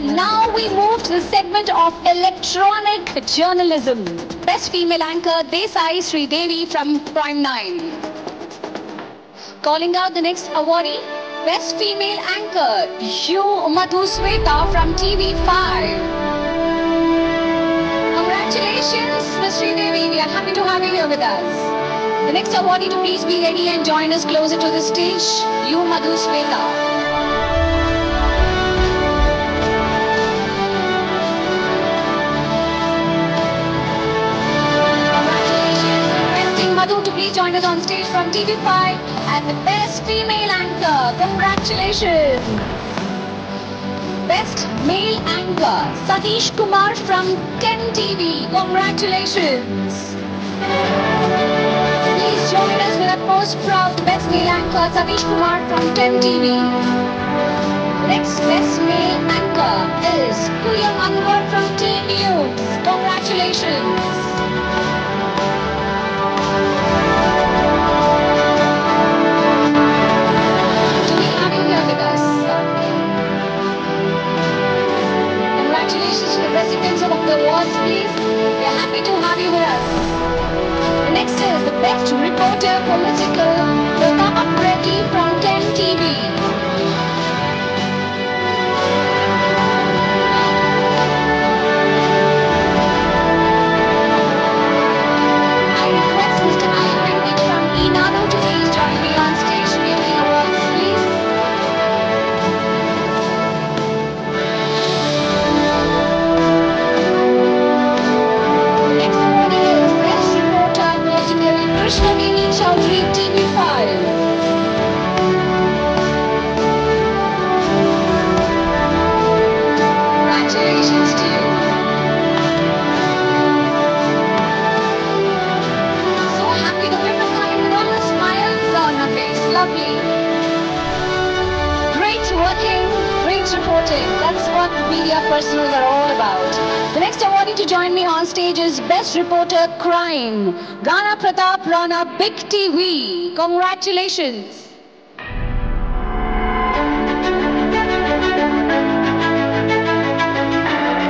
And now we move to the segment of electronic journalism. Best female anchor Desai Sridevi from Prime 9. Calling out the next awardee, Best Female Anchor U Madhusweta from TV5. Congratulations, Ms. Sridevi. We are happy to have you here with us. The next awardee to please be ready and join us closer to the stage, U Madhusweta. Madhu to please join us on stage from TV5 and the Best Female Anchor. Congratulations. Best Male Anchor Satish Kumar from 10 TV. Congratulations. Please join us with a most proud Best Male Anchor Satish Kumar from 10 TV. Next Best Male Anchor is Kuyam Anwar from Teen News. Congratulations. Congratulations to the recipients of the awards, please. We are happy to have you with us. The next is the Best Reporter Political, Pratap Reddy from 10 TV. I request Mr. Ashwin from Enado to please join me on stage to give the awards, please. Krishnaveni Chowdhury, TV5. Congratulations to you. So happy the women coming with all the smiles on her face. Lovely. Great working, great reporting. That's what media personals are all about. The next awardee to join me on stage is Best Reporter Crime, Rana Pratap Rana, Big TV. Congratulations.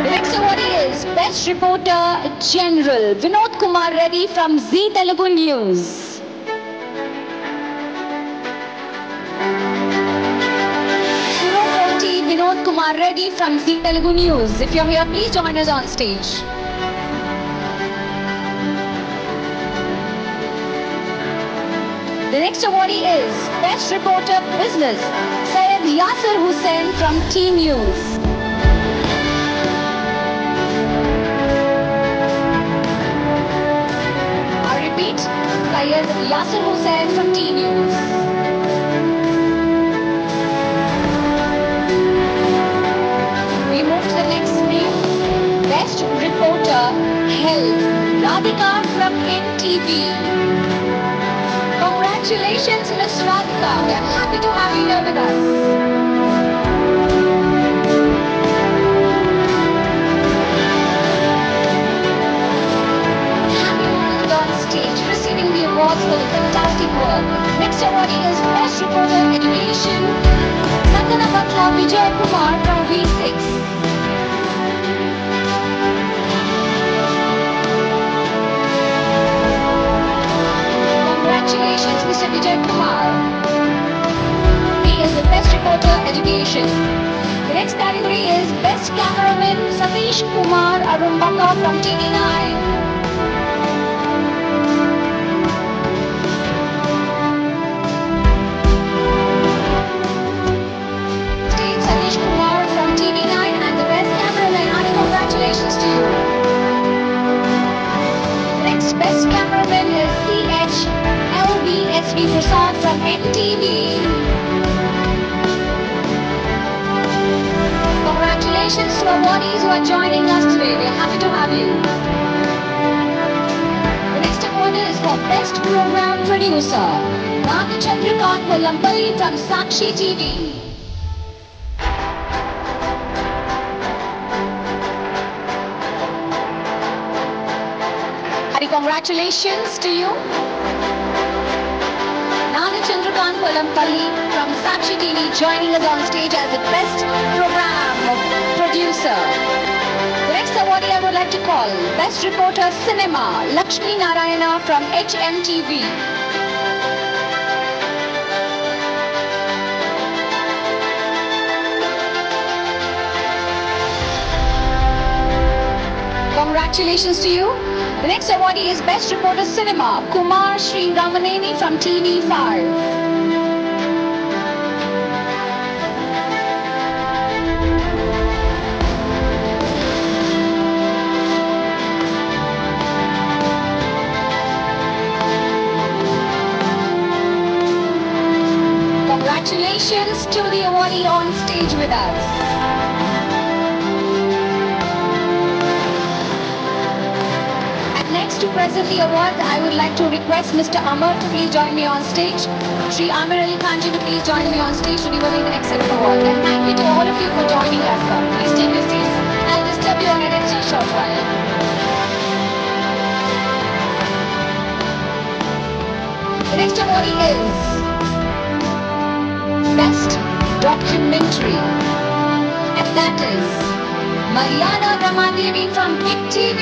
The next awardee is Best Reporter General, Vinod Kumar Reddy from Zee Telugu News. Vinod Kumar Reddy from Zee Telugu News. If you're here, please join us on stage. The next awardee is Best Reporter Business, Syed Yasir Hussain from Team News. I repeat, Syed Yasir Hussain from Team News. We move to the next name. Best Reporter Health, Radhika from NTV. Congratulations, Ms. Radhika. We are happy to have you here with us. Happy to have you on stage receiving the awards for the fantastic work. Next awardee is Best Reporter Education, Satyanapatla Vijay Kumar from V6. Congratulations, Mr. Vijay Kumar. He is the Best Reporter Education. The next category is Best Cameraman Satish Kumar Arumbaka from TV9. Satish Kumar from TV9 and the Best Cameraman. Congratulations to you. The next Best Cameraman is CHLVSV Prasad from NTV. Congratulations to awardees who are joining us today. We are happy to have you. The next award is for Best Program Producer, Nani Chandrakant Polampalli from Sakshi TV. Congratulations to you. Nana Chandrakant Polampalli from Sakshi TV joining us on stage as the Best Program producer. The next awardee I would like to call Best Reporter Cinema, Lakshmi Narayana from HMTV. Congratulations to you. The next awardee is Best Reporter Cinema, Kumar Sri Ramaneni from TV5. Congratulations to the awardee on stage with us. And next to present the award, I would like to request Mr. Amar to please join me on stage. Shri Amar Ali Khanji to please join me on stage to give away the next set of award. And thank you to all of you for joining us. Please take your seats. I'll disturb your energy short while. The next awardee is Best Documentary, and that is Mariana Ramadevi from Big TV.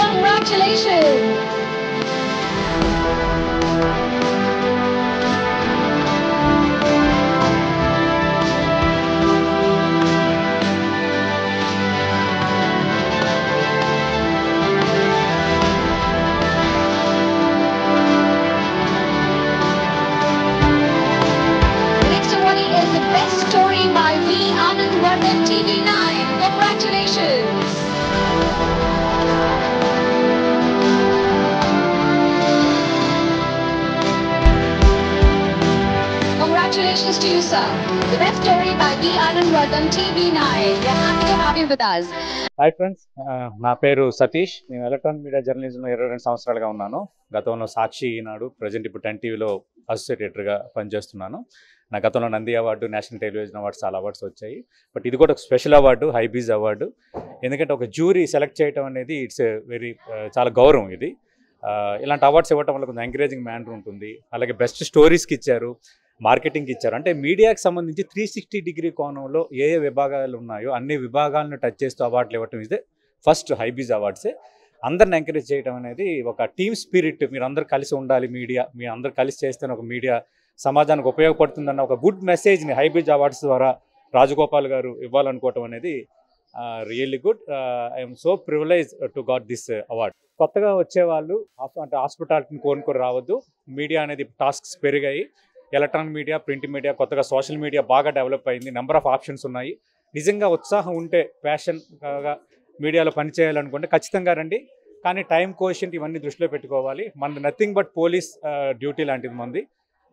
Congratulations! Story by V. Anand Vardhan TV9. Congratulations! Congratulations to you, sir. The best story by V. Anand Vardhan TV9. We are happy to have you with us. Hi friends, నా పేరు సతీష్. నేను electronic media జర్నలిజంలో 22 సంవత్సరాలుగా ఉన్నాను. గతంలో Sakshi Eenadu, present ఇప్పుడు 10 టీవీలో associate ఎడిటర్గా పనిచేస్తున్నాను. నా గతంలో Nandi award, national television awards చాలా అవార్డ్స్ వచ్చాయి. బట్ ఇది కూడా ఒక స్పెషల్ అవార్డు, హైబీజ్ అవార్డు. ఎందుకంటే ఒక జ్యూరీ సెలెక్ట్ చేయడం అనేది ఇట్స్ వెరీ చాలా గౌరవం ఇది. ఇలాంటి అవార్డ్స్ ఇవ్వడం వల్ల కొంచెం ఎంకరేజింగ్ మ్యానర్ ఉంటుంది. అలాగే బెస్ట్ స్టోరీస్కి ఇచ్చారు, మార్కెటింగ్కి ఇచ్చారు. అంటే మీడియాకి సంబంధించి 360 డిగ్రీ కోణంలో ఏ ఏ విభాగాలు ఉన్నాయో అన్ని విభాగాలను టచ్ చేస్తూ అవార్డులు ఇవ్వటం ఇదే ఫస్ట్ హైబీజ్ అవార్డ్సే. అందరిని ఎంకరేజ్ చేయడం అనేది ఒక టీమ్ స్పిరిట్. మీరు అందరు కలిసి ఉండాలి, మీడియా మీ అందరు కలిసి చేస్తేనే ఒక మీడియా సమాజానికి ఉపయోగపడుతుందన్న ఒక గుడ్ మెసేజ్ని హైబీజ్ అవార్డ్స్ ద్వారా రాజగోపాల్ గారు ఇవ్వాలనుకోవటం అనేది really good. I'm so privilege to got this award. కొత్తగా వచ్చేవాళ్ళు అంటే హాస్పిటాలిటీని కోరుకొని రావద్దు. మీడియా అనేది టాస్క్స్ పెరిగాయి. ఎలక్ట్రానిక్ మీడియా, ప్రింట్ మీడియా, కొత్తగా సోషల్ మీడియా బాగా డెవలప్ అయింది. నెంబర్ ఆఫ్ ఆప్షన్స్ ఉన్నాయి. నిజంగా ఉత్సాహం ఉంటే, ప్యాషన్గా మీడియాలో పనిచేయాలనుకుంటే ఖచ్చితంగా రండి. కానీ టైం కోషెంట్ ఇవన్నీ దృష్టిలో పెట్టుకోవాలి. మనది నథింగ్ బట్ పోలీస్ డ్యూటీ లాంటిది మంది.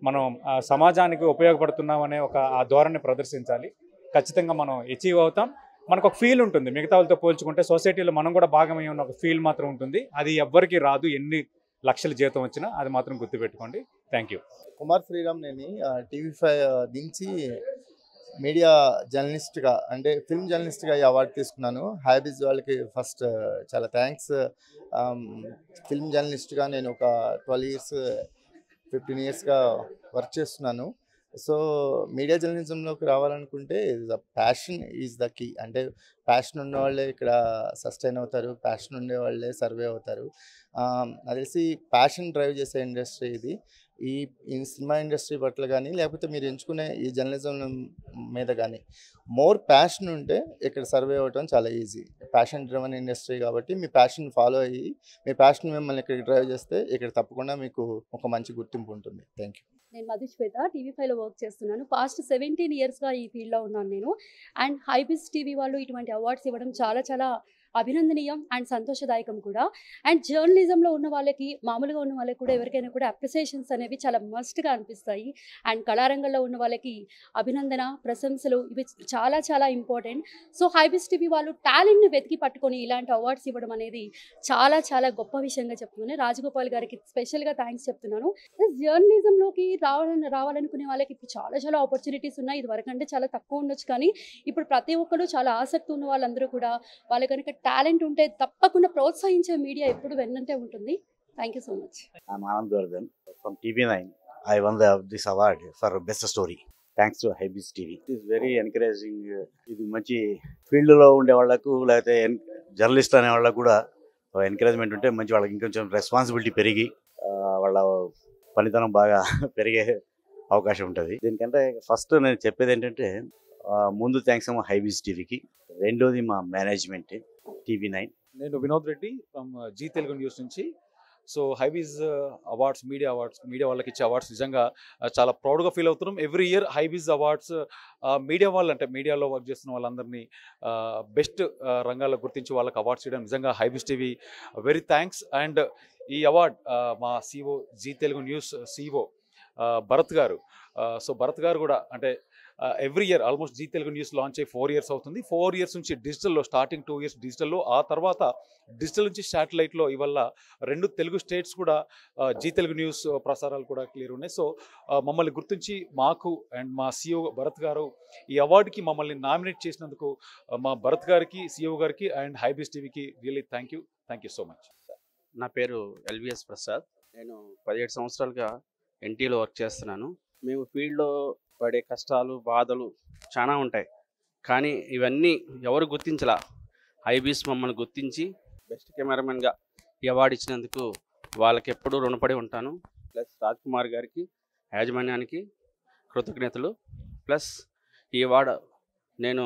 మనం సమాజానికి ఉపయోగపడుతున్నాం అనే ఒక ఆ ధోరణి ప్రదర్శించాలి. ఖచ్చితంగా మనం అచీవ్ అవుతాం. మనకు ఒక ఫీల్ ఉంటుంది. మిగతా వాళ్ళతో పోల్చుకుంటే సొసైటీలో మనం కూడా భాగమై ఉన్న ఒక ఫీల్ మాత్రం ఉంటుంది. అది ఎవ్వరికి రాదు. ఎన్ని లక్షల జీతం వచ్చినా అది మాత్రం గుర్తుపెట్టుకోండి. Thank you. కుమార్ శ్రీరామ్ నేను TV5 నుంచి మీడియా జర్నలిస్ట్గా అంటే ఫిల్మ్ జర్నలిస్ట్గా ఈ అవార్డు తీసుకున్నాను. హైబీజ్ వాళ్ళకి ఫస్ట్ చాలా థ్యాంక్స్. ఫిల్మ్ జర్నలిస్ట్గా నేను ఒక 12 years 15 yearsగా వర్క్ చేస్తున్నాను. సో మీడియా జర్నలిజంలోకి రావాలనుకుంటే ప్యాషన్ ఈజ్ ద కీ. అంటే ప్యాషన్ ఉన్న వాళ్ళే ఇక్కడ సస్టైన్ అవుతారు, ప్యాషన్ ఉండే వాళ్ళే సర్వే అవుతారు. అది తెలిసి ప్యాషన్ డ్రైవ్ చేసే ఇండస్ట్రీ ఇది. ఈ సినిమా ఇండస్ట్రీ పట్ల కానీ లేకపోతే మీరు ఎంచుకునే ఈ జర్నలిజం మీద కానీ మోర్ ప్యాషన్ ఉంటే ఇక్కడ సర్వే అవ్వటం చాలా ఈజీ. ప్యాషన్ డ్రివెన్ ఇండస్ట్రీ కాబట్టి మీ ప్యాషన్ ఫాలో అయ్యి మీ ప్యాషన్ మిమ్మల్ని ఇక్కడికి డ్రైవ్ చేస్తే ఇక్కడ తప్పకుండా మీకు ఒక మంచి గుర్తింపు ఉంటుంది. Thank you. నేను మధుశ్వేత, TV5లో వర్క్ చేస్తున్నాను. పాస్ట్ 17 yearsగా ఈ ఫీల్డ్లో ఉన్నాను నేను. అండ్ హైబీజ్ టీవీ వాళ్ళు ఇటువంటి అవార్డ్స్ ఇవ్వడం చాలా చాలా అభినందనీయం అండ్ సంతోషదాయకం కూడా. అండ్ జర్నలిజంలో ఉన్న వాళ్ళకి, మామూలుగా ఉన్న వాళ్ళకి కూడా ఎవరికైనా కూడా అప్రిసియేషన్స్ అనేవి చాలా మస్ట్గా అనిపిస్తాయి. అండ్ కళారంగంలో ఉన్న వాళ్ళకి అభినందన, ప్రశంసలు ఇవి చాలా చాలా ఇంపార్టెంట్. సో హైబీజ్ టీవీ వాళ్ళు టాలెంట్ని వెతికి పట్టుకొని ఇలాంటి అవార్డ్స్ ఇవ్వడం అనేది చాలా చాలా గొప్ప విషయంగా చెప్తున్నాను. రాజగోపాల్ గారికి స్పెషల్గా థ్యాంక్స్ చెప్తున్నాను. జర్నలిజంలోకి రావాలనుకునే వాళ్ళకి ఇప్పుడు చాలా చాలా ఆపర్చునిటీస్ ఉన్నాయి. ఇది వరకంటే చాలా తక్కువ ఉండొచ్చు, కానీ ఇప్పుడు ప్రతి ఒక్కరు చాలా ఆసక్తి ఉన్న వాళ్ళందరూ కూడా వాళ్ళ కనుక టాలెంట్ ఉంటే తప్పకుండా ప్రోత్సహించే మీడియా ఎప్పుడు వెన్నంటే ఉంటుంది. Thank you so much. I'm Anand Vardhan from TV9. I won this award for best story. Thanks to హైబీస్ TV. It is very encouraging. ఇది మంచి ఫీల్డ్లో ఉండే వాళ్ళకు లేకపోతే జర్నలిస్ట్ అనే వాళ్ళకు కూడా ఎంకరేజ్మెంట్ ఉంటే మంచి వాళ్ళకి ఇంకొంచెం రెస్పాన్సిబిలిటీ పెరిగి వాళ్ళ పనితనం బాగా పెరిగే అవకాశం ఉంటుంది. దీనికంటే ఫస్ట్ నేను చెప్పేది ఏంటంటే ముందు థ్యాంక్స్ ఏమో హైబీస్ టీవీకి, రెండోది మా మేనేజ్మెంట్ TV9. నేను Vinod Reddy from Zee Telugu news నుంచి. సో హైబీస్ అవార్డ్స్, మీడియా వాళ్ళకి ఇచ్చే అవార్డ్స్ నిజంగా చాలా ప్రౌడ్గా ఫీల్ అవుతున్నాం. Every year Hybiz awards media వాళ్ళు, అంటే మీడియాలో వర్క్ చేస్తున్న వాళ్ళందరినీ బెస్ట్ రంగాల్లో గుర్తించి వాళ్ళకి అవార్డ్స్ ఇవ్వడం నిజంగా Hybiz TV very thanks. And ఈ అవార్డ్ మా CEO Zee Telugu news CEO Bharat garu. So Bharat garu కూడా అంటే every year almost Zee Telugu news launch అయ్యి 4 years అవుతుంది. 4 years నుంచి డిజిటల్లో, స్టార్టింగ్ 2 years డిజిటల్లో, ఆ తర్వాత డిజిటల్ నుంచి శాటిలైట్లో, ఇవల్ల 2 తెలుగు స్టేట్స్ కూడా జీ తెలుగు న్యూస్ ప్రసారాలు కూడా క్లియర్ ఉన్నాయి. సో మమ్మల్ని గుర్తించి మాకు అండ్ మా CEO భరత్ గారు ఈ అవార్డుకి మమ్మల్ని నామినేట్ చేసినందుకు మా భరత్ గారికి, CEO గారికి అండ్ హైబీస్ టీవీకి really thank you so much. నా పేరు LVS ప్రసాద్. నేను 17 సంవత్సరాలుగా NTలో వర్క్ చేస్తున్నాను. మేము ఫీల్డ్లో పడే కష్టాలు, బాధలు చాలా ఉంటాయి, కానీ ఇవన్నీ ఎవరు గుర్తించలా. హైబీస్ మమ్మల్ని గుర్తించి బెస్ట్ కెమెరామెన్గా ఈ అవార్డు ఇచ్చినందుకు వాళ్ళకి ఎప్పుడూ రుణపడి ఉంటాను. ప్లస్ రాజ్ కుమార్ గారికి, యాజమాన్యానికి కృతజ్ఞతలు. ప్లస్ ఈ అవార్డు నేను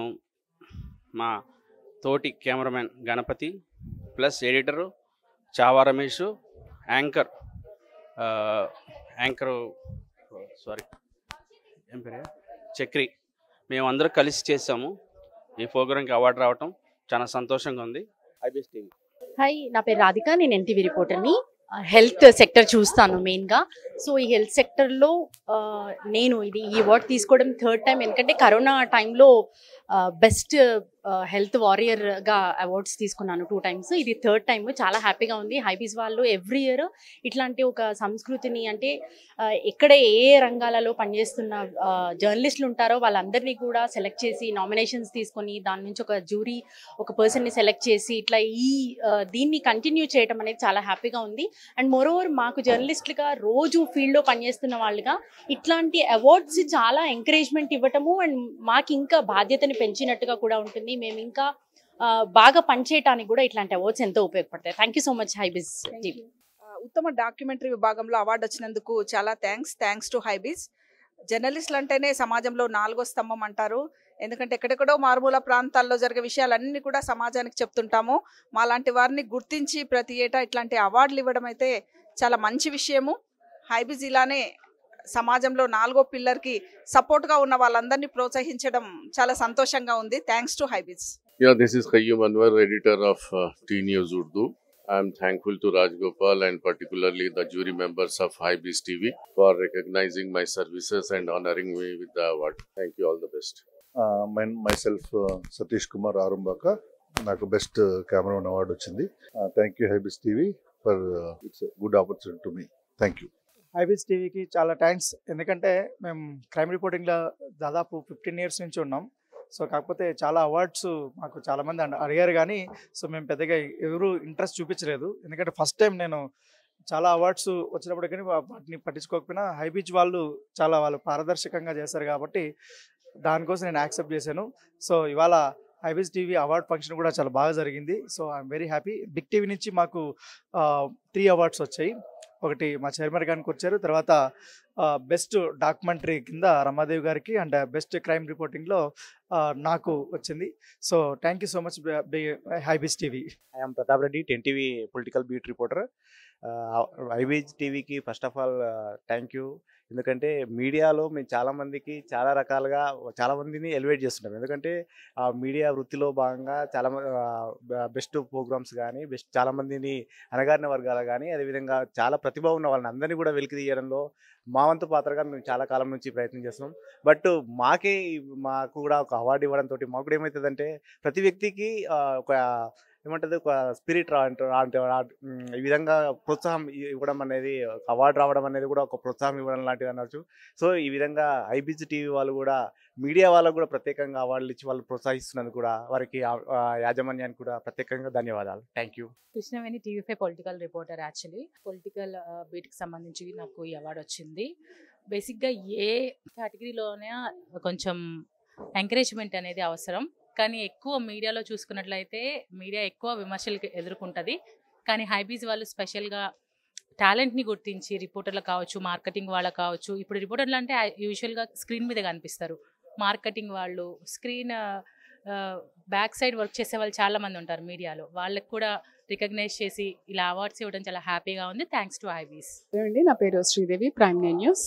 మా తోటి cameraman Ganapati, plus editor Chhaava Ramesh, anchor ఏం పేరు చక్రి, మేమందరం కలిసి చేసాము. ఈ ప్రోగ్రాంకి అవార్డు రావటం చాలా సంతోషంగా ఉంది. హైబీస్ టీవీ. హాయ్, నా పేరు రాధిక, నేను NTV రిపోర్టర్ని. హెల్త్ సెక్టర్ చూస్తాను మెయిన్గా. సో ఈ హెల్త్ సెక్టర్లో నేను ఈ అవార్డు తీసుకోవడం 3rd time. ఎందుకంటే కరోనా టైంలో బెస్ట్ హెల్త్ వారియర్గా అవార్డ్స్ తీసుకున్నాను 2 times. ఇది 3rd time. చాలా హ్యాపీగా ఉంది. హైబీస్ వాళ్ళు ఎవ్రీ ఇయర్ ఇట్లాంటి ఒక సంస్కృతిని, అంటే ఎక్కడ ఏ రంగాలలో పనిచేస్తున్న జర్నలిస్టులు ఉంటారో వాళ్ళందరినీ కూడా సెలెక్ట్ చేసి నామినేషన్స్ తీసుకొని దాని నుంచి ఒక జ్యూరీ, ఒక పర్సన్ని సెలెక్ట్ చేసి ఇట్లా దీన్ని కంటిన్యూ చేయడం అనేది చాలా హ్యాపీగా ఉంది. అండ్ మోరోవర్ మాకు జర్నలిస్టులుగా రోజు ఫీల్డ్లో పనిచేస్తున్న వాళ్ళుగా ఇట్లాంటి అవార్డ్స్ చాలా ఎంకరేజ్మెంట్ ఇవ్వటము అండ్ మాకు ఇంకా బాధ్యతని పెంచినట్టుగా కూడా ఉంటుంది. మేము ఇంకా బాగా పనిచేయడానికి కూడా ఇట్లాంటి అవార్డ్స్ ఎంతో ఉపయోగపడతాయి. Thank you so much HyBiz TV. ఉత్తమ డాక్యుమెంటరీ విభాగంలో అవార్డు వచ్చినందుకు చాలా థ్యాంక్స్ టు హైబీస్. జర్నలిస్టులు అంటేనే సమాజంలో 4వ స్తంభం అంటారు. ఎందుకంటే ఎక్కడెక్కడో మారుమూల ప్రాంతాల్లో జరిగే విషయాలన్నీ కూడా సమాజానికి చెప్తుంటాము. మాలాంటి వారిని గుర్తించి ప్రతి ఏటా ఇట్లాంటి అవార్డులు ఇవ్వడం అయితే చాలా మంచి విషయము. హైబీస్ ఇలానే సమాజంలో 4వ పిల్లర్కి సపోర్ట్గా ఉన్న వాళ్ళందరినీ ప్రోత్సహించడం చాలా సంతోషంగా ఉంది. Thanks to హైబీస్. Yeah, this is Qayyum Anwar, editor of T News Urdu. I am thankful to Raj Gopal and particularly the jury members of Hybis TV for recognizing my services and honoring me with the award. Thank you, all the best. Myself, Satish Kumar Arumbaka, నాకు best cameraman award వచ్చింది. Thank you హైబీస్ TV for it's good opportunity to me. Thank you. హైబీస్ టీవీకి చాలా thanks. ఎందుకంటే మేము crime రిపోర్టింగ్లో దాదాపు 15 years నుంచి ఉన్నాం. So కాకపోతే చాలా అవార్డ్స్ మాకు చాలామంది అడిగారు, కానీ సో మేము పెద్దగా ఎవరు ఇంట్రెస్ట్ చూపించలేదు. ఎందుకంటే ఫస్ట్ టైం నేను చాలా అవార్డ్స్ వచ్చినప్పుడు కానీ వాటిని పట్టించుకోకపోయినా హైబీస్ వాళ్ళు పారదర్శకంగా చేశారు కాబట్టి దానికోసం నేను యాక్సెప్ట్ చేశాను. సో ఇవాళ హైబీస్ టీవీ అవార్డ్ ఫంక్షన్ కూడా చాలా బాగా జరిగింది. So I'm very happy. Big TV నుంచి మాకు 3 awards వచ్చాయి. ఒకటి మా చైర్మన్ గారికి వచ్చారు, తర్వాత బెస్ట్ డాక్యుమెంటరీ కింద రమాదేవి గారికి అండ్ బెస్ట్ క్రైమ్ రిపోర్టింగ్లో నాకు వచ్చింది. So thank you so much HyBiz TV. I am Pratap Reddy, 10 TV political beat reporter. HyBiz టీవీకి first of all thank you. ఎందుకంటే మీడియాలో మేము చాలామందికి చాలా రకాలుగా చాలామందిని ఎలివేట్ చేస్తుంటాం. ఎందుకంటే ఆ మీడియా వృత్తిలో భాగంగా చాలా బెస్ట్ ప్రోగ్రామ్స్ కానీ చాలామందిని అణగారిన వర్గాలు కానీ అదేవిధంగా చాలా ప్రతిభ ఉన్న వాళ్ళని అందరినీ కూడా వెలికి తీయడంలో మా వంతు పాత్రగా మేము చాలా కాలం నుంచి ప్రయత్నం చేస్తున్నాం. బట్ మాకు కూడా ఒక అవార్డు ఇవ్వడంతో మాకు కూడా ఏమవుతుందంటే ప్రతి వ్యక్తికి ఒక ఏమంటుంది ఒక స్పిరిట్ ఈ విధంగా ప్రోత్సాహం ఇవ్వడం అనేది, అవార్డు రావడం అనేది కూడా ఒక ప్రోత్సాహం ఇవ్వడం లాంటిది అనొచ్చు. సో ఈ విధంగా హైబీస్ టీవీ వాళ్ళు కూడా మీడియా వాళ్ళకు కూడా ప్రత్యేకంగా అవార్డులు ఇచ్చి వాళ్ళు ప్రోత్సహిస్తున్నందుకు కూడా వారికి యాజమాన్యానికి కూడా ప్రత్యేకంగా ధన్యవాదాలు. Thank you. Krishnaveni TV5 political reporter. Actually political బీట్కి సంబంధించి నాకు ఈ అవార్డు వచ్చింది. బేసిక్గా ఏ కేటగిరీలోనే కొంచెం ఎంకరేజ్మెంట్ అనేది అవసరం. కానీ ఎక్కువ మీడియాలో చూసుకున్నట్లయితే మీడియా ఎక్కువ విమర్శలకు ఎదుర్కొంటుంది. కానీ హైబీస్ వాళ్ళు స్పెషల్గా టాలెంట్ని గుర్తించి రిపోర్టర్లు కావచ్చు, మార్కెటింగ్ వాళ్ళకు కావచ్చు. ఇప్పుడు రిపోర్టర్లు అంటే యూజువల్గా స్క్రీన్ మీద కనిపిస్తారు. మార్కెటింగ్ వాళ్ళు, స్క్రీన్ బ్యాక్ సైడ్ వర్క్ చేసే వాళ్ళు చాలామంది ఉంటారు మీడియాలో. వాళ్ళకి కూడా రికగ్నైజ్ చేసి ఇలా అవార్డ్స్ ఇవ్వడం చాలా హ్యాపీగా ఉంది. Thanks to HyBiz. అండి, నా పేరు Sridevi, prime nine news,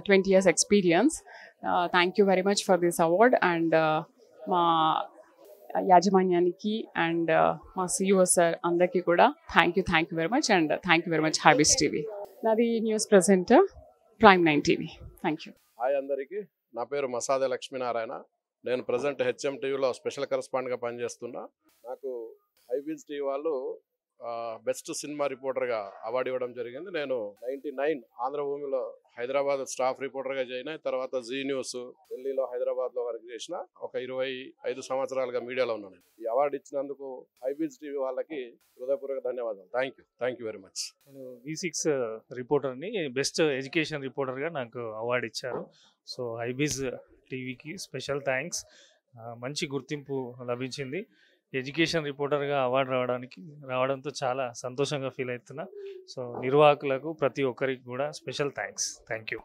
20 years experience. Thank you very much for this award. And మా యాజమాన్యానికి అండ్ మా CEO సార్ అందరికీ కూడా thank you very much. And thank you very much HyBiz TV. నాది news presenter, prime 9 TV. Thank you. Hi అందరికీ, నా పేరు మసాదే లక్ష్మీనారాయణ. నేను ప్రజెంట్ HM టీవీలో స్పెషల్ కరెస్పాండెంట్గా పనిచేస్తున్నా. నాకు హైబీస్ టీవీ వాళ్ళు బెస్ట్ సినిమా రిపోర్టర్గా అవార్డు ఇవ్వడం జరిగింది. నేను 99 ఆంధ్రభూమిలో హైదరాబాద్ స్టాఫ్ రిపోర్టర్గా జాయిన్ అయిన తర్వాత జీ న్యూస్ ఢిల్లీలో, హైదరాబాద్లో వర్క్ చేసిన. ఒక 25 సంవత్సరాలుగా మీడియాలో ఉన్నాను. ఈ అవార్డు ఇచ్చినందుకు హైబీస్ టీవీ వాళ్ళకి హృదయపూర్వక ధన్యవాదాలు. Thank you very much. నేను V6 రిపోర్టర్ని, బెస్ట్ ఎడ్యుకేషన్ రిపోర్టర్గా నాకు అవార్డు ఇచ్చారు. సో హైబీస్ టీవీకి స్పెషల్ థ్యాంక్స్. మంచి గుర్తింపు లభించింది. ఎడ్యుకేషన్ రిపోర్టర్గా అవార్డు రావడంతో చాలా సంతోషంగా ఫీల్ అవుతున్నా. సో నిర్వాహకులకు ప్రతి ఒక్కరికి కూడా స్పెషల్ థ్యాంక్స్. Thank you.